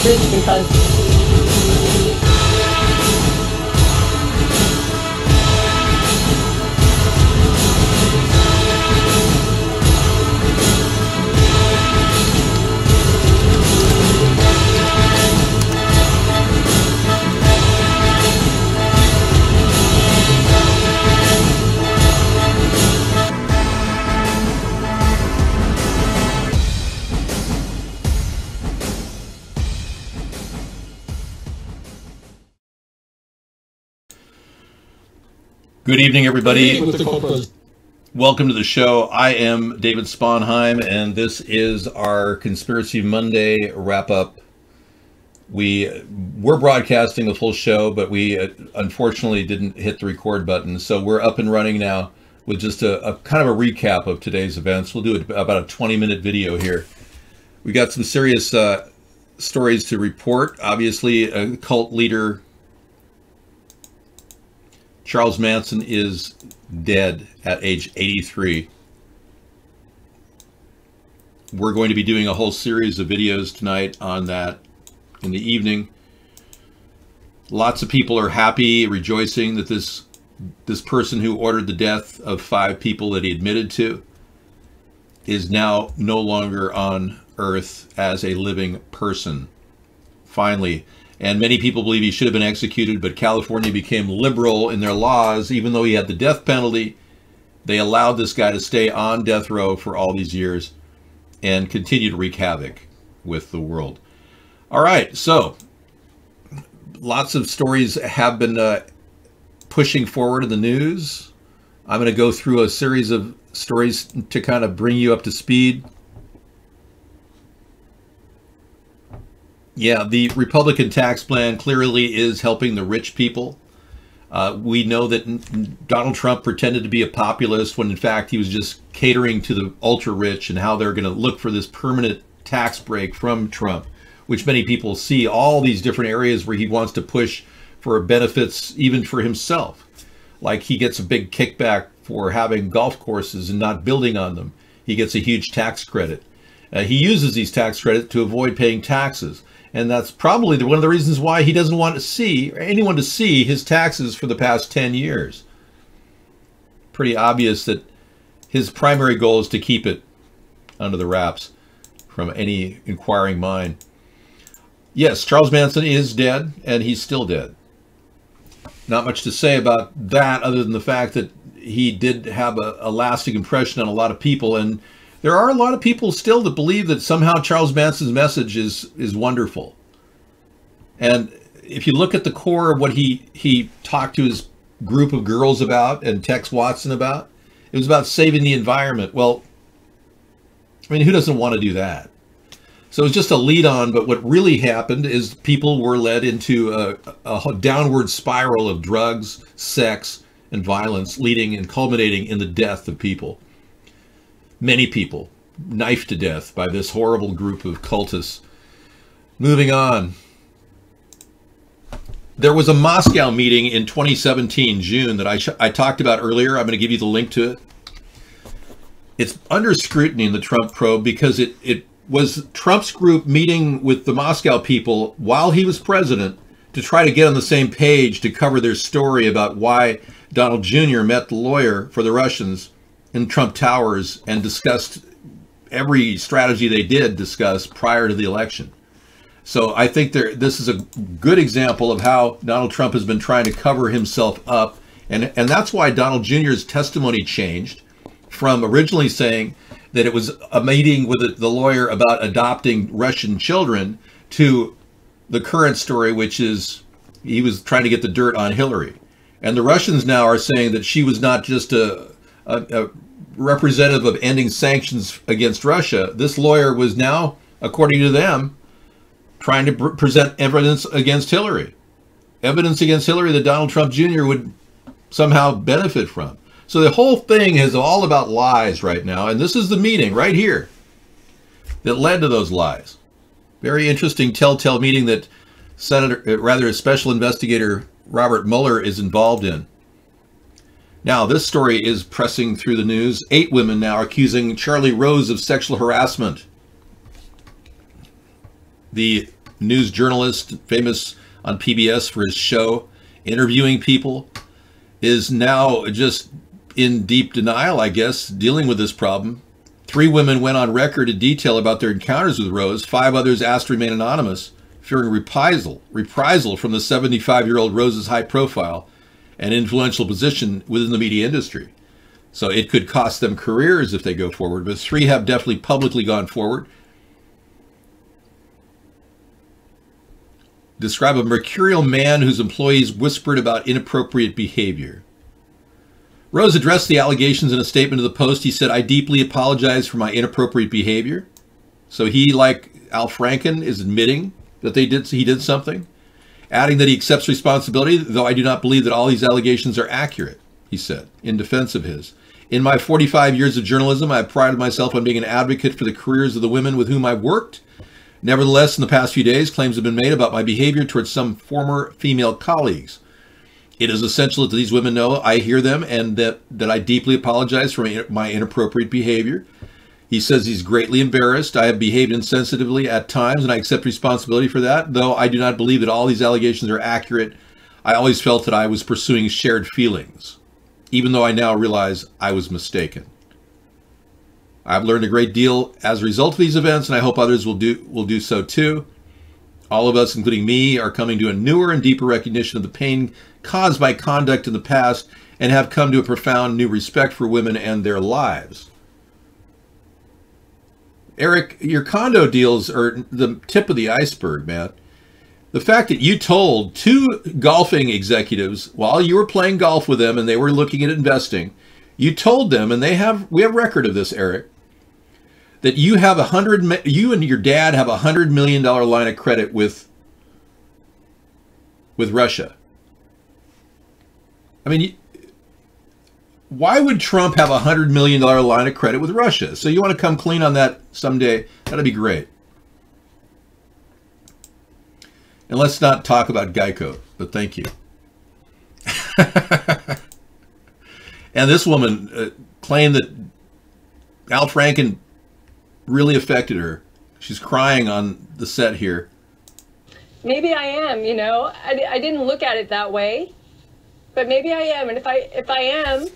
truth because Good evening, everybody. Welcome to the show. I am David Sponheim, and this is our Conspiracy Monday wrap-up. We're broadcasting the full show, but we unfortunately didn't hit the record button, so we're up and running now with just a kind of a recap of today's events. We'll do about a 20-minute video here. We got some serious stories to report. Obviously, a cult leader, Charles Manson, is dead at age 83. We're going to be doing a whole series of videos tonight on that in the evening. Lots of people are happy, rejoicing that this person who ordered the death of 5 people that he admitted to is now no longer on Earth as a living person. Finally. And many people believe he should have been executed, but California became liberal in their laws. Even though he had the death penalty, they allowed this guy to stay on death row for all these years and continue to wreak havoc with the world. All right, so lots of stories have been pushing forward in the news. I'm going to go through a series of stories to kind of bring you up to speed. Yeah, the Republican tax plan clearly is helping the rich people. We know that Donald Trump pretended to be a populist when in fact he was just catering to the ultra rich and how they're going to look for this permanent tax break from Trump, which many people see all these different areas where he wants to push for benefits even for himself. Like he gets a big kickback for having golf courses and not building on them. He gets a huge tax credit. He uses these tax credits to avoid paying taxes. And that's probably one of the reasons why he doesn't want to see anyone to see his taxes for the past 10 years. Pretty obvious that his primary goal is to keep it under the wraps from any inquiring mind. Yes, Charles Manson is dead, and he's still dead. Not much to say about that other than the fact that he did have a lasting impression on a lot of people, and there are a lot of people still that believe that somehow Charles Manson's message is wonderful. And if you look at the core of what he talked to his group of girls about and Tex Watson about, it was about saving the environment. Well, I mean, who doesn't want to do that? So it was just a lead on, but what really happened is people were led into a downward spiral of drugs, sex, and violence, leading and culminating in the death of people. Many people knifed to death by this horrible group of cultists. Moving on. There was a Moscow meeting in 2017, June, that I talked about earlier. I'm going to give you the link to it. It's under scrutiny in the Trump probe because it was Trump's group meeting with the Moscow people while he was president to try to get on the same page to cover their story about why Donald Jr. met the lawyer for the Russians in Trump Towers and discussed every strategy they did discuss prior to the election. So I think this is a good example of how Donald Trump has been trying to cover himself up. And that's why Donald Jr.'s testimony changed from originally saying that it was a meeting with the lawyer about adopting Russian children to the current story, which is he was trying to get the dirt on Hillary. And the Russians now are saying that she was not just a representative of ending sanctions against Russia. This lawyer was now, according to them, trying to present evidence against Hillary. Evidence against Hillary that Donald Trump Jr. would somehow benefit from. So the whole thing is all about lies right now. And this is the meeting right here that led to those lies. Very interesting telltale meeting that Special Investigator Robert Mueller is involved in. Now, this story is pressing through the news. 8 women now accusing Charlie Rose of sexual harassment. The news journalist, famous on PBS for his show, interviewing people, is now just in deep denial, I guess, dealing with this problem. 3 women went on record in detail about their encounters with Rose. 5 others asked to remain anonymous, fearing reprisal from the 75-year-old Rose's high profile and influential position within the media industry. So it could cost them careers if they go forward, but 3 have definitely publicly gone forward. Describe a mercurial man whose employees whispered about inappropriate behavior. Rose addressed the allegations in a statement to the Post. He said, "I deeply apologize for my inappropriate behavior." So he, like Al Franken, is admitting that he did something, adding that he accepts responsibility, though I do not believe that all these allegations are accurate, he said, in defense of his. "In my 45 years of journalism, I have prided myself on being an advocate for the careers of the women with whom I've worked. Nevertheless, in the past few days, claims have been made about my behavior towards some former female colleagues. It is essential that these women know I hear them and that I deeply apologize for my inappropriate behavior." He says he's greatly embarrassed. "I have behaved insensitively at times, and I accept responsibility for that. Though I do not believe that all these allegations are accurate, I always felt that I was pursuing shared feelings, even though I now realize I was mistaken. I've learned a great deal as a result of these events, and I hope others will do so too. All of us, including me, are coming to a newer and deeper recognition of the pain caused by conduct in the past and have come to a profound new respect for women and their lives." Eric, your condo deals are the tip of the iceberg, man. The fact that you told 2 golfing executives while you were playing golf with them and they were looking at investing, you told them, and we have record of this, Eric, that you and your dad have $100 million line of credit with Russia. I mean, why would Trump have $100 million line of credit with Russia? So you want to come clean on that someday? That'd be great. And let's not talk about Geico, but thank you. And this woman claimed that Al Franken really affected her. She's crying on the set here. Maybe I am, you know. I didn't look at it that way, but maybe I am. And if I am,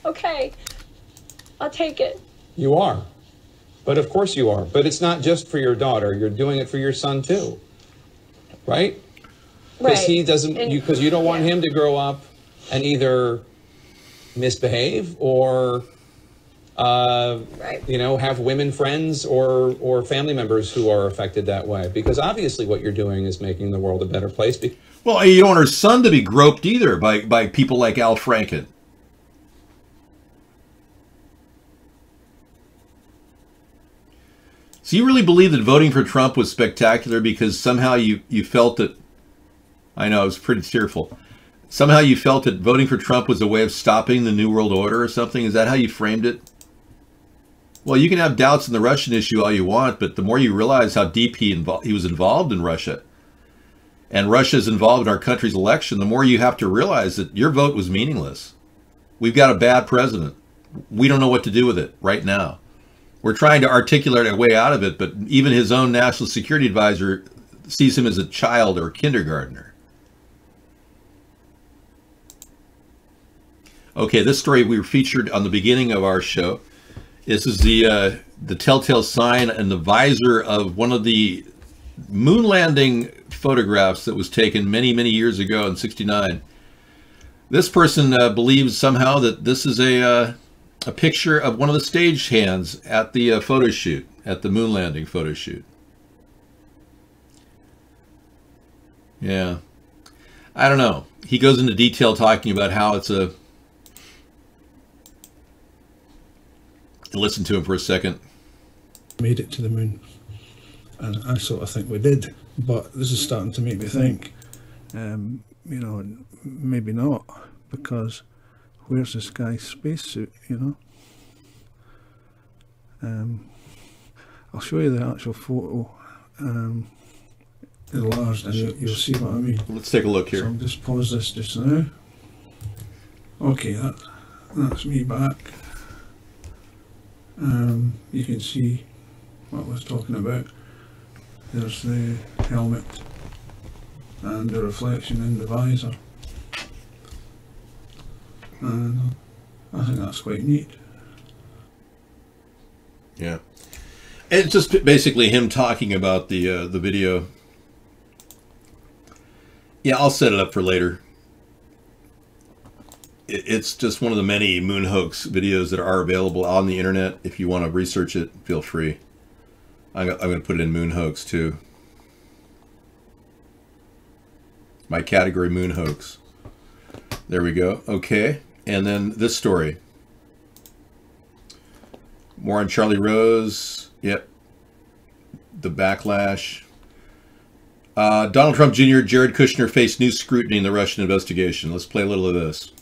okay, I'll take it. You are. But of course you are. But it's not just for your daughter. You're doing it for your son too. Right? Because Right. he doesn't, because you don't want him to grow up and either misbehave or, Right. you know, have women friends or family members who are affected that way. Because obviously what you're doing is making the world a better place. Well, you don't want her son to be groped either by people like Al Franken. So you really believe that voting for Trump was spectacular because somehow you felt that, I know, it was pretty tearful. Somehow you felt that voting for Trump was a way of stopping the New World Order or something? Is that how you framed it? Well, you can have doubts in the Russian issue all you want, but the more you realize how deep he was involved in Russia, and Russia is involved in our country's election, the more you have to realize that your vote was meaningless. We've got a bad president. We don't know what to do with it right now. We're trying to articulate our way out of it, but even his own national security advisor sees him as a child or a kindergartner. Okay, this story we were featured on the beginning of our show. This is the telltale sign and the visor of one of the moon landing photographs that was taken many, many years ago in '69. This person believes somehow that this is a picture of one of the stagehands at the photo shoot, at the moon landing photo shoot. Yeah. I don't know. He goes into detail talking about how it's a... Listen to him for a second. Made it to the moon. And I sort of think we did. But this is starting to make me think, you know, maybe not. Because where's this guy's spacesuit, you know? I'll show you the actual photo enlarged and you'll see what I mean. Let's take a look here. So I'll just pause this just now. Okay, that's me back. You can see what I was talking about. There's the helmet and the reflection in the visor. And I think that's quite neat. Yeah. And it's just basically him talking about the video. Yeah, I'll set it up for later. It's just one of the many moon hoax videos that are available on the internet. If you want to research it, feel free. I'm going to put it in moon hoax too. My category, moon hoax. There we go. Okay. And then this story. More on Charlie Rose. Yep. The backlash. Donald Trump Jr., Jared Kushner face new scrutiny in the Russian investigation. Let's play a little of this.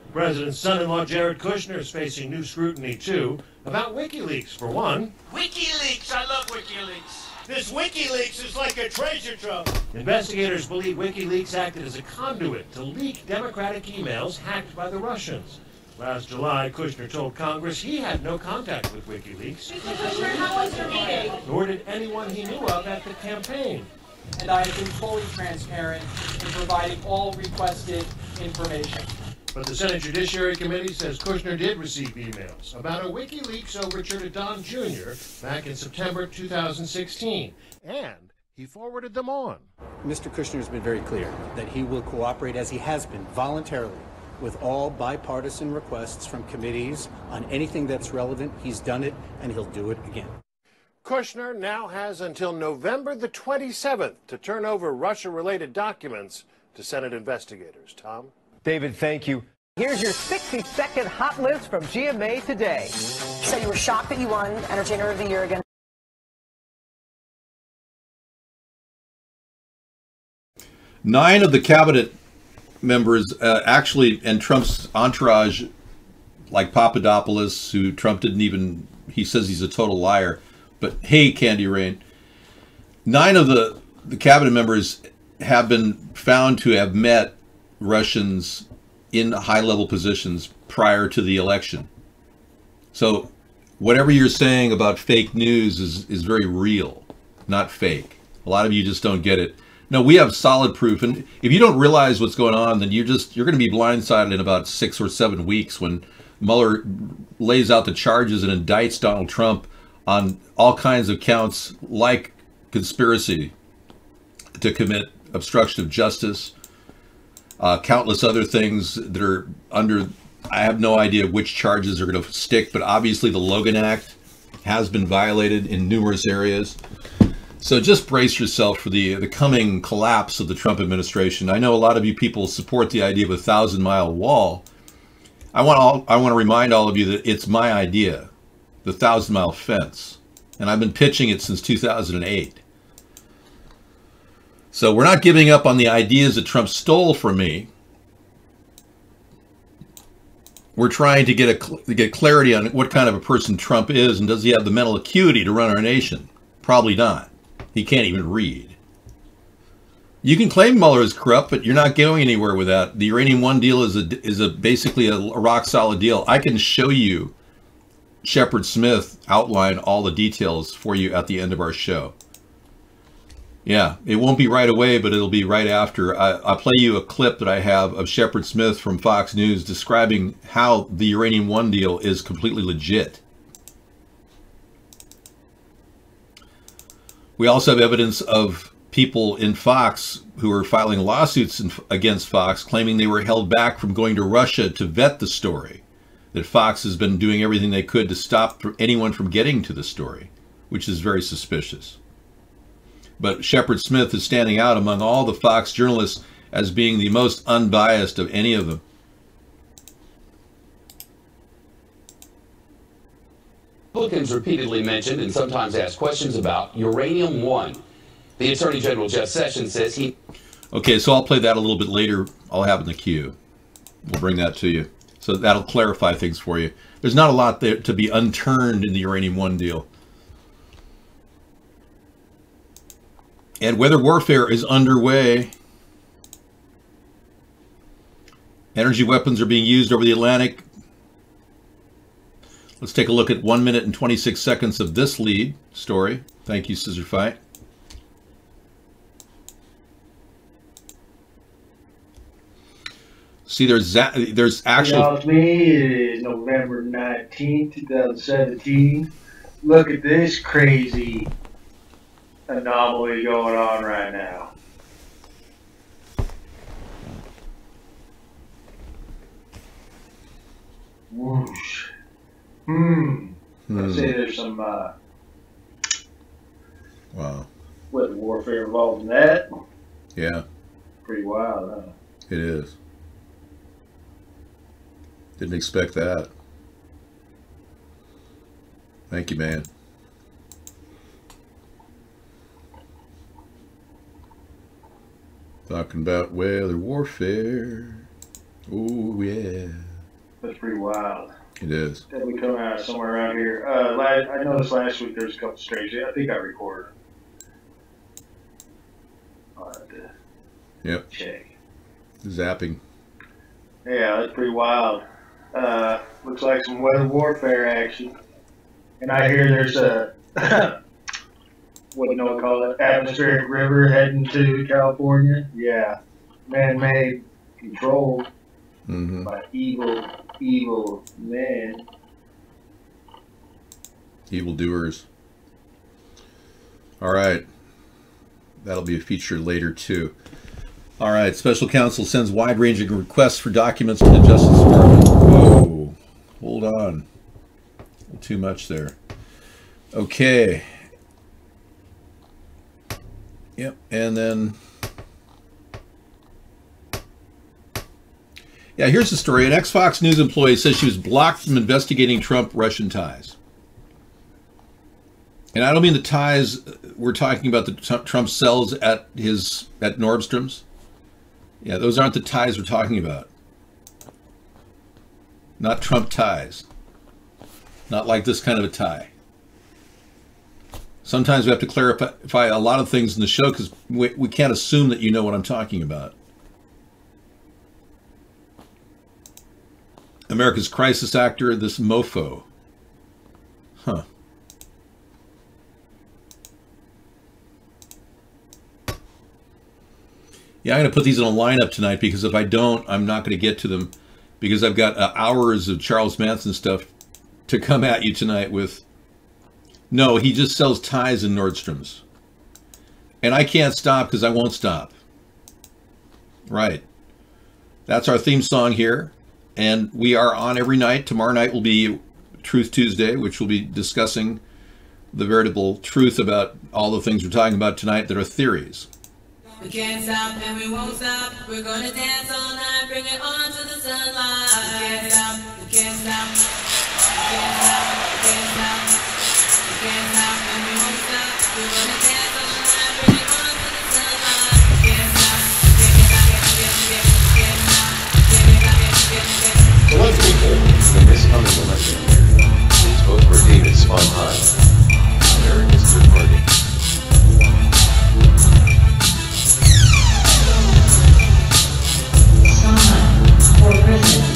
The president's son-in-law Jared Kushner is facing new scrutiny, too, about WikiLeaks, for one. WikiLeaks! I love WikiLeaks! This WikiLeaks is like a treasure trove. Investigators believe WikiLeaks acted as a conduit to leak Democratic emails hacked by the Russians. Last July, Kushner told Congress he had no contact with WikiLeaks. Mr. Kushner, how was your meeting? Nor did anyone he knew of at the campaign. And I have been fully transparent in providing all requested information. But the Senate Judiciary Committee says Kushner did receive emails about a WikiLeaks overture to Don Jr. back in September 2016, and he forwarded them on. Mr. Kushner has been very clear that he will cooperate, as he has been, voluntarily, with all bipartisan requests from committees on anything that's relevant. He's done it, and he'll do it again. Kushner now has until November the 27th to turn over Russia-related documents to Senate investigators. Tom? David, thank you. Here's your 60-second hot list from GMA today. So you were shocked that you won Entertainer of the Year again? Nine of the cabinet members actually, and Trump's entourage, like Papadopoulos, who Trump didn't even, he says he's a total liar. But hey, Candy Rain, 9 of the cabinet members have been found to have met Russians in high-level positions prior to the election. So whatever you're saying about fake news is very real, not fake. A lot of you just don't get it. No, we have solid proof, and if you don't realize what's going on, then you're going to be blindsided in about 6 or 7 weeks when Mueller lays out the charges and indicts Donald Trump on all kinds of counts like conspiracy to commit obstruction of justice, countless other things that are under, I have no idea which charges are going to stick, but obviously the Logan Act has been violated in numerous areas. So just brace yourself for the coming collapse of the Trump administration. I know a lot of you people support the idea of a 1,000-mile wall. I want to remind all of you that it's my idea, the 1,000-mile fence, and I've been pitching it since 2008. So we're not giving up on the ideas that Trump stole from me. We're trying to get clarity on what kind of a person Trump is, and does he have the mental acuity to run our nation? Probably not. He can't even read. You can claim Mueller is corrupt, but you're not going anywhere with that. The Uranium One deal is basically a rock solid deal. I can show you Shepard Smith outline all the details for you at the end of our show. Yeah, it won't be right away, but it'll be right after. I'll play you a clip that I have of Shepard Smith from Fox News describing how the Uranium One deal is completely legit. We also have evidence of people in Fox who are filing lawsuits against Fox, claiming they were held back from going to Russia to vet the story, that Fox has been doing everything they could to stop anyone from getting to the story, which is very suspicious. But Shepard Smith is standing out among all the Fox journalists as being the most unbiased of any of them. Republicans repeatedly mentioned and sometimes asked questions about Uranium One. The Attorney General, Jeff Sessions, says he... Okay, so I'll play that a little bit later. I'll have it in the queue. We'll bring that to you. So that'll clarify things for you. There's not a lot there to be unturned in the Uranium One deal. And weather warfare is underway. Energy weapons are being used over the Atlantic. Let's take a look at 1 minute and 26 seconds of this lead story. Thank you, Scissor Fight. See, there's actual. Y'all, to me, it is November 19th, 2017. Look at this crazy anomaly going on right now. Whoosh. I'd say there's some Wow. weather warfare involved in that. Yeah. Pretty wild, huh? It is. Didn't expect that. Thank you, man. Talking about weather warfare. Oh, yeah. That's pretty wild. It is. Definitely coming out somewhere around here. I noticed last week there was a couple strange. I think I recorded. I'll have to Yep. check. Zapping. Yeah, that's pretty wild. Looks like some weather warfare action. And I hear there's a, what do you call it, atmospheric river heading to California. Yeah, man-made, controlled by evil men. Evildoers. All right. That'll be a feature later, too. All right. Special counsel sends wide-ranging requests for documents to the Justice Department. Whoa. Hold on. Too much there. Okay. Yep. And then... yeah, here's the story. An ex-Fox News employee says she was blocked from investigating Trump-Russian ties. And I don't mean the ties we're talking about that Trump sells at Nordstrom's. Yeah, those aren't the ties we're talking about. Not Trump ties. Not like this kind of a tie. Sometimes we have to clarify a lot of things in the show because we can't assume that you know what I'm talking about. America's crisis actor, this mofo. Huh. Yeah, I'm going to put these in a lineup tonight because if I don't, I'm not going to get to them because I've got hours of Charles Manson stuff to come at you tonight with. No, he just sells ties in Nordstrom's. And I can't stop because I won't stop. Right. That's our theme song here. And we are on every night. Tomorrow night will be Truth Tuesday, which will be discussing the veritable truth about all the things we're talking about tonight that are theories. We can't stop and we won't stop. We're gonna dance all night, bring it on to the sunlight. We can't stop, we can't stop. We can't stop, we can't stop. We can't stop and we won't stop. We're gonna dance all night, bring it on to the sunlight. We can't stop, we can't stop, we can't stop. So let's be clear. The miscoming election is vote for David Sponheim, America's third party. For president.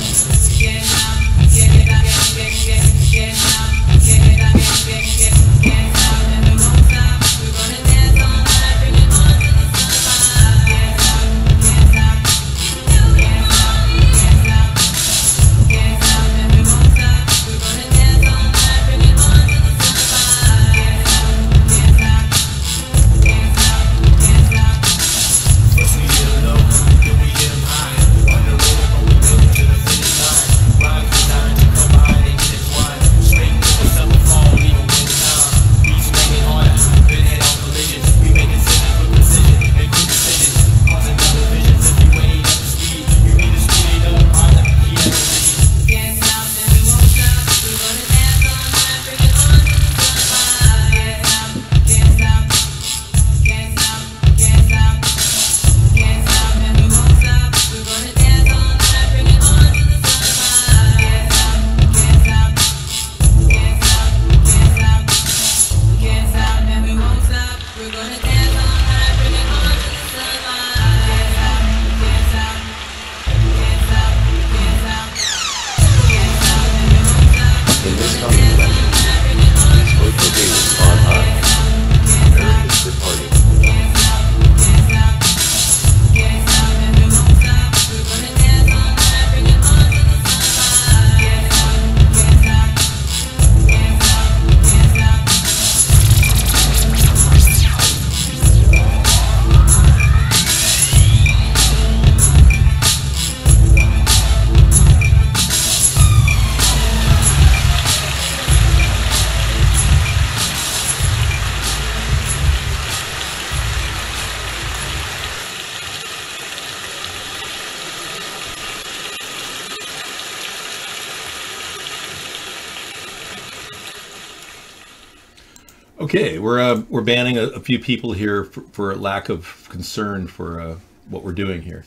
Okay, we're banning a few people here for lack of concern for what we're doing here.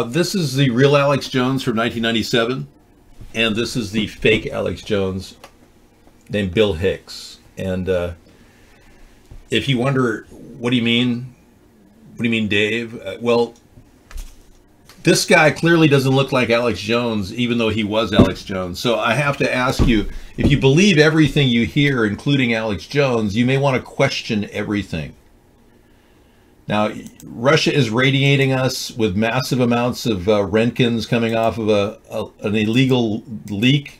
This is the real Alex Jones from 1997, and this is the fake Alex Jones named Bill Hicks. And if you wonder, what do you mean, Dave? Well, this guy clearly doesn't look like Alex Jones, even though he was Alex Jones. So I have to ask you, if you believe everything you hear, including Alex Jones, you may want to question everything. Now, Russia is radiating us with massive amounts of Roentgens coming off of an illegal leak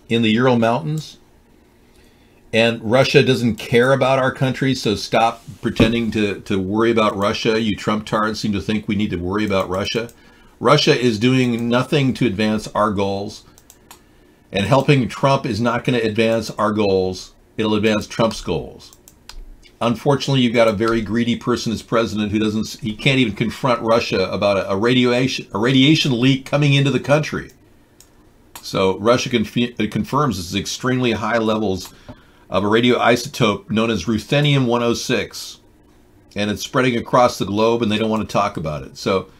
in the Ural Mountains. And Russia doesn't care about our country, so stop pretending to worry about Russia. You Trump-tards seem to think we need to worry about Russia. Russia is doing nothing to advance our goals, and helping Trump is not going to advance our goals. It'll advance Trump's goals. Unfortunately, you've got a very greedy person as president he can't even confront Russia about a radiation leak coming into the country. So Russia confirms this is extremely high levels of a radioisotope known as ruthenium-106, and it's spreading across the globe, and they don't want to talk about it. So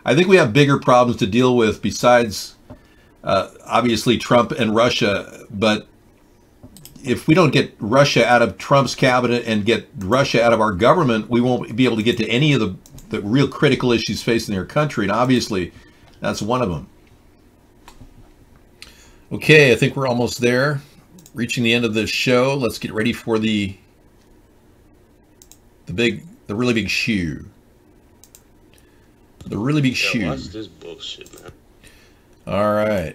I think we have bigger problems to deal with besides obviously Trump and Russia. But if we don't get Russia out of Trump's cabinet and get Russia out of our government, we won't be able to get to any of the real critical issues facing their country. And obviously, that's one of them. Okay, I think we're almost there. Reaching the end of the show. Let's get ready for the really big shoe. The really big shoe. Watch this bullshit, man. All right.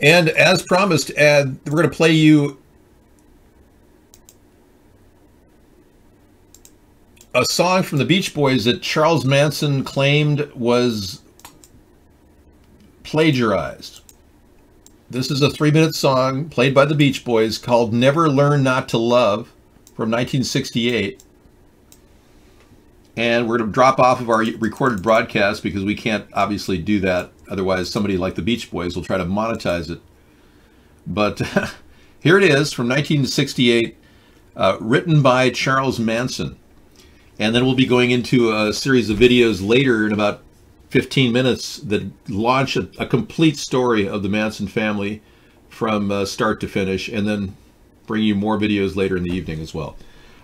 And as promised, Ed, we're going to play you a song from the Beach Boys that Charles Manson claimed was plagiarized. This is a 3-minute song played by the Beach Boys called Never Learn Not to Love from 1968. And we're going to drop off of our recorded broadcast because we can't obviously do that. Otherwise, somebody like the Beach Boys will try to monetize it. But here it is from 1968, written by Charles Manson. And then we'll be going into a series of videos later in about 15 minutes that launch a complete story of the Manson family from start to finish, and then bring you more videos later in the evening as well.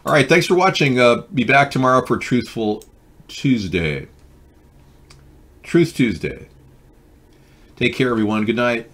All right, thanks for watching. Be back tomorrow for Truthful Tuesday. Truth Tuesday. Take care, everyone. Good night.